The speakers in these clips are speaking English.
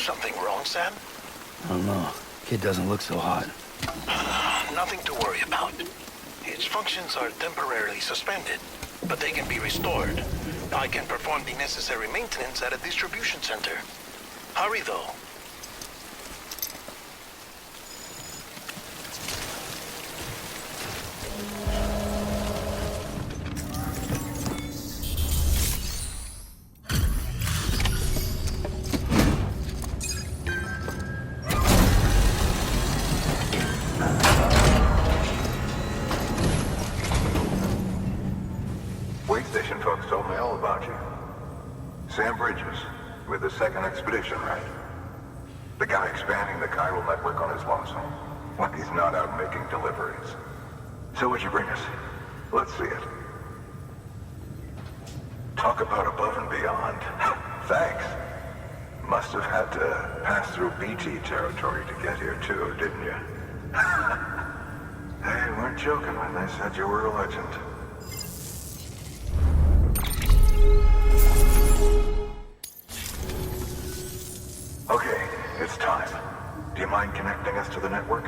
Something wrong, Sam? I don't know. Kid doesn't look so hot. Nothing to worry about. Its functions are temporarily suspended, but they can be restored. I can perform the necessary maintenance at a distribution center. Hurry, though. Sam Bridges, with the second expedition, right? The guy expanding the chiral network on his lonesome. When he's not out making deliveries. So what'd you bring us? Let's see it. Talk about above and beyond. Thanks. Must have had to pass through BT territory to get here too, didn't you? They weren't joking when they said you were a legend. Okay, it's time. Do you mind connecting us to the network?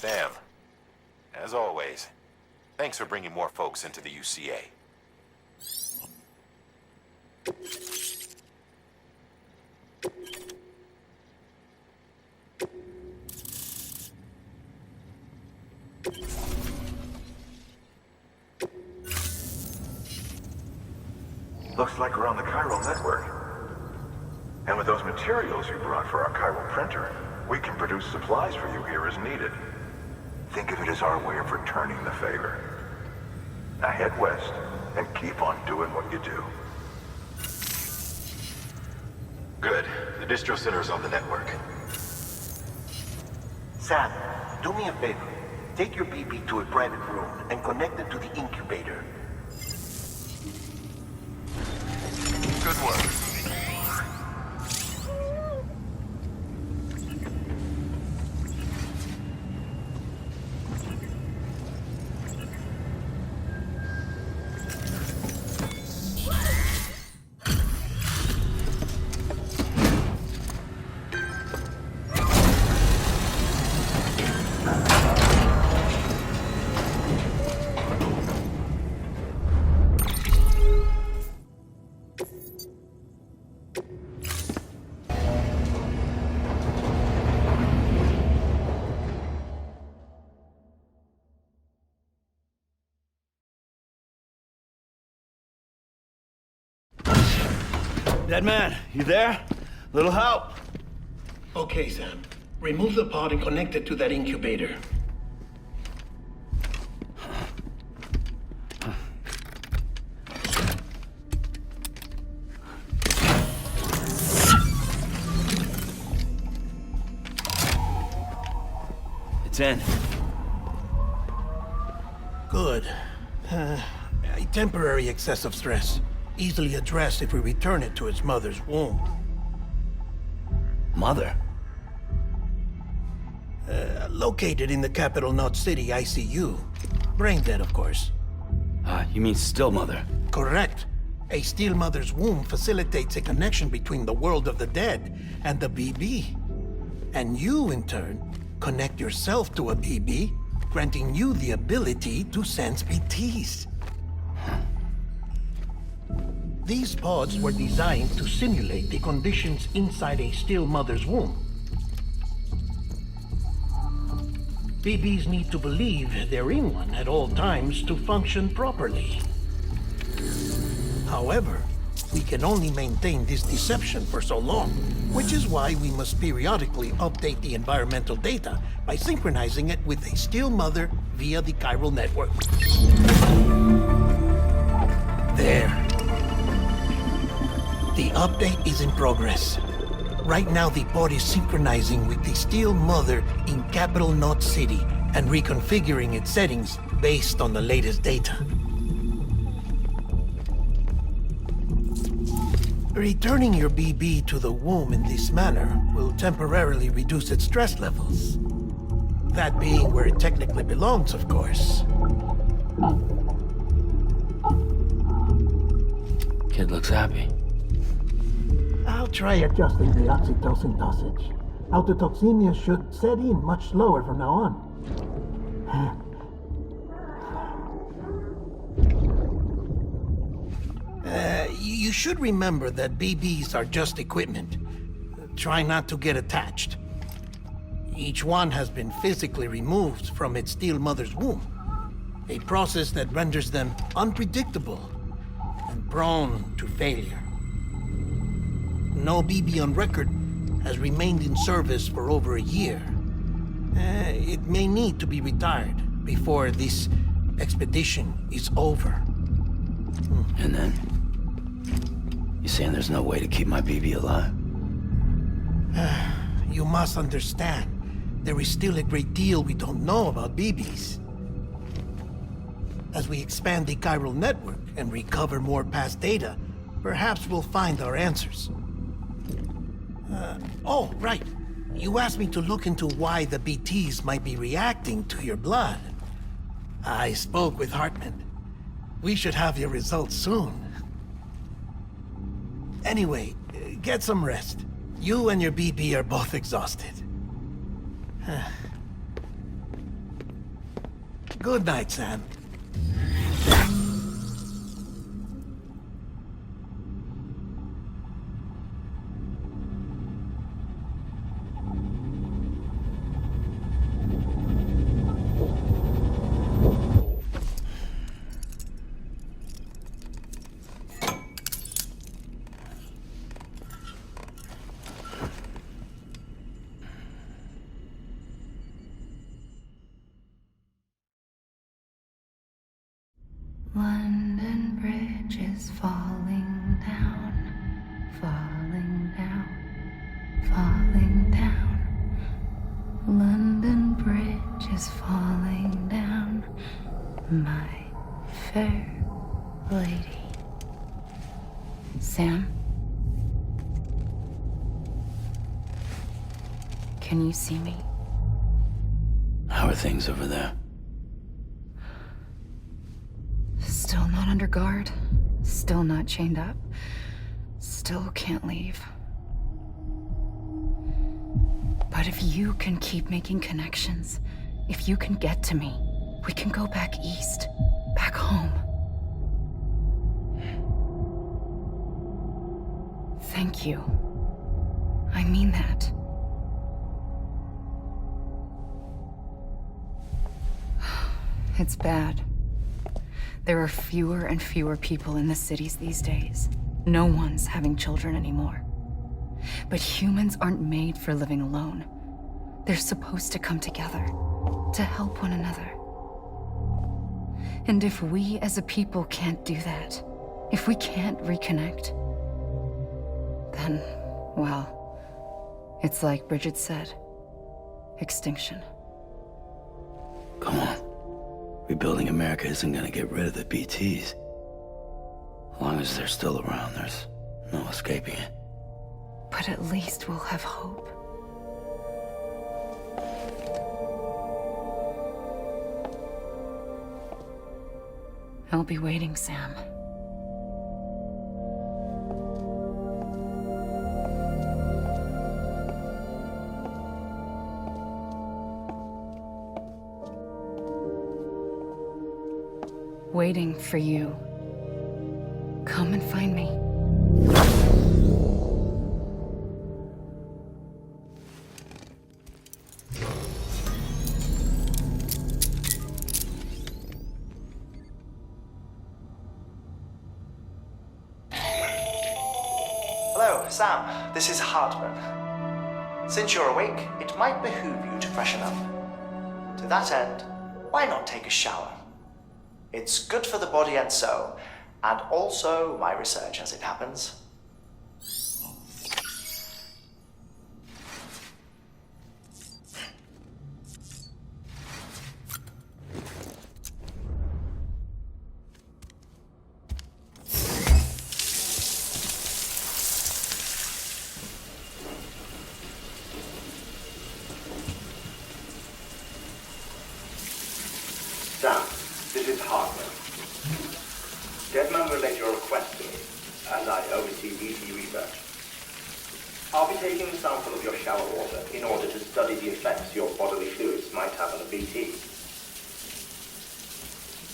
Sam, as always, thanks for bringing more folks into the UCA. Looks like we're on the chiral network. And with those materials you brought for our chiral printer, we can produce supplies for you here as needed. Think of it as our way of returning the favor. Now head west and keep on doing what you do. Good. The distro center's on the network. Sam, do me a favor. Take your BB to a private room and connect it to the incubator. Good work. Dead man, you there? Little help? Okay, Sam. Remove the pod and connect it to that incubator. It's in. Good. A temporary excessive stress. Easily addressed if we return it to its mother's womb. Mother? Located in the capital Knot City ICU. Brain dead, of course. You mean still mother? Correct. A still mother's womb facilitates a connection between the world of the dead and the BB. And you, in turn, connect yourself to a BB, granting you the ability to sense BTs. These pods were designed to simulate the conditions inside a still mother's womb. BBs need to believe they're in one at all times to function properly. However, we can only maintain this deception for so long, which is why we must periodically update the environmental data by synchronizing it with a still mother via the chiral network. There. The update is in progress. Right now, the pod is synchronizing with the Steel Mother in Capital Knot City and reconfiguring its settings based on the latest data. Returning your BB to the womb in this manner will temporarily reduce its stress levels. That being where it technically belongs, of course. Kid looks happy. I'll try adjusting the oxytocin dosage. Autotoxemia should set in much slower from now on. You should remember that BBs are just equipment. Try not to get attached. Each one has been physically removed from its steel mother's womb. A process that renders them unpredictable and prone to failure. No BB on record has remained in service for over a year. It may need to be retired before this expedition is over. And then? You saying there's no way to keep my BB alive? You must understand, there is still a great deal we don't know about BBs. As we expand the chiral network and recover more past data, perhaps we'll find our answers. Oh, right. You asked me to look into why the BTs might be reacting to your blood. I spoke with Hartman. We should have your results soon. Anyway, get some rest. You and your BB are both exhausted. Good night, Sam. London Bridge is falling down, falling down, falling down. London Bridge is falling down, my fair lady. Sam? Can you see me? How are things over there? Still not under guard, still not chained up, still can't leave. But if you can keep making connections, if you can get to me, we can go back east, back home. Thank you. I mean that. It's bad. There are fewer and fewer people in the cities these days. No one's having children anymore. But humans aren't made for living alone. They're supposed to come together, to help one another. And if we as a people can't do that, if we can't reconnect, then, well, it's like Bridget said, extinction. Come on. Rebuilding America isn't gonna get rid of the BTs. As long as they're still around, there's no escaping it. But at least we'll have hope. I'll be waiting, Sam. Waiting for you. Come and find me. Sam, this is Hartman. Since you're awake, it might behoove you to freshen up. To that end, why not take a shower? It's good for the body and soul, and also my research as it happens. Sam, this is Hartman. Deadman relayed your request to me, as I oversee BT research. I'll be taking a sample of your shower water in order to study the effects your bodily fluids might have on the BT.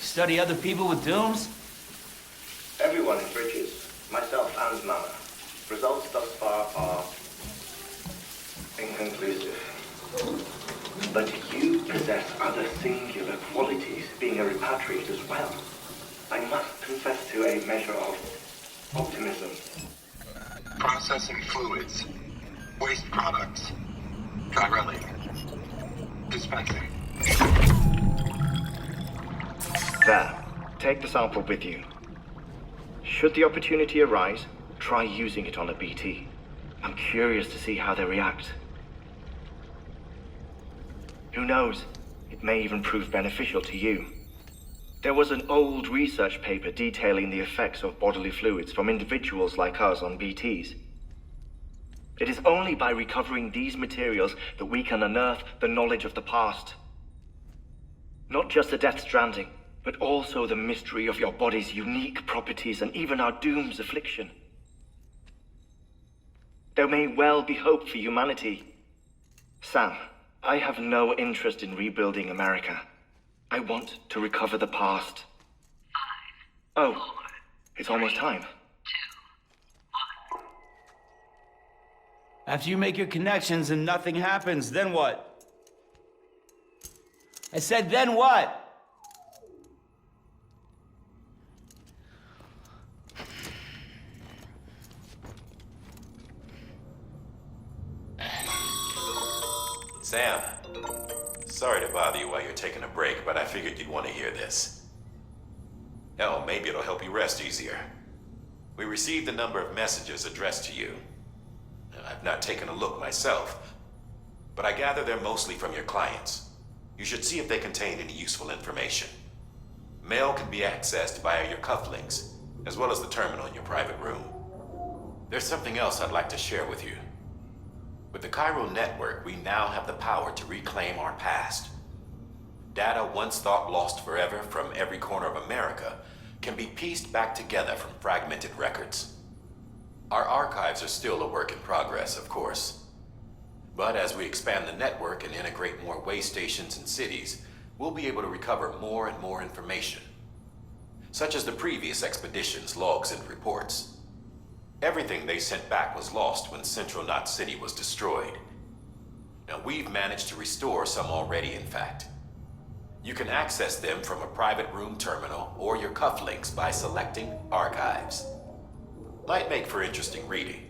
Study other people with dooms? Everyone in Bridges, myself and Mama. Results thus far are inconclusive. But you possess other singular qualities, being a repatriate as well. I must confess to a measure of optimism. Processing fluids. Waste products. Dry dispensing. There. Take the sample with you. Should the opportunity arise, try using it on a BT. I'm curious to see how they react. Who knows? It may even prove beneficial to you. There was an old research paper detailing the effects of bodily fluids from individuals like us on BTs. It is only by recovering these materials that we can unearth the knowledge of the past. Not just the Death Stranding, but also the mystery of your body's unique properties and even our doom's affliction. There may well be hope for humanity. Sam, I have no interest in rebuilding America. I want to recover the past. 5, 4, it's almost time. 2, 1. After you make your connections and nothing happens, then what? I said, then what? Sam, sorry to bother you while you're taking a break, but I figured you'd want to hear this. Oh, maybe it'll help you rest easier. We received a number of messages addressed to you. I've not taken a look myself, but I gather they're mostly from your clients. You should see if they contain any useful information. Mail can be accessed via your cufflinks, as well as the terminal in your private room. There's something else I'd like to share with you. With the Chiral network, we now have the power to reclaim our past. Data once thought lost forever from every corner of America can be pieced back together from fragmented records. Our archives are still a work in progress, of course. But as we expand the network and integrate more way stations and cities, we'll be able to recover more and more information, such as the previous expedition's logs and reports. Everything they sent back was lost when Central Knot City was destroyed. Now, we've managed to restore some already, in fact. You can access them from a private room terminal or your cufflinks by selecting Archives. Might make for interesting reading.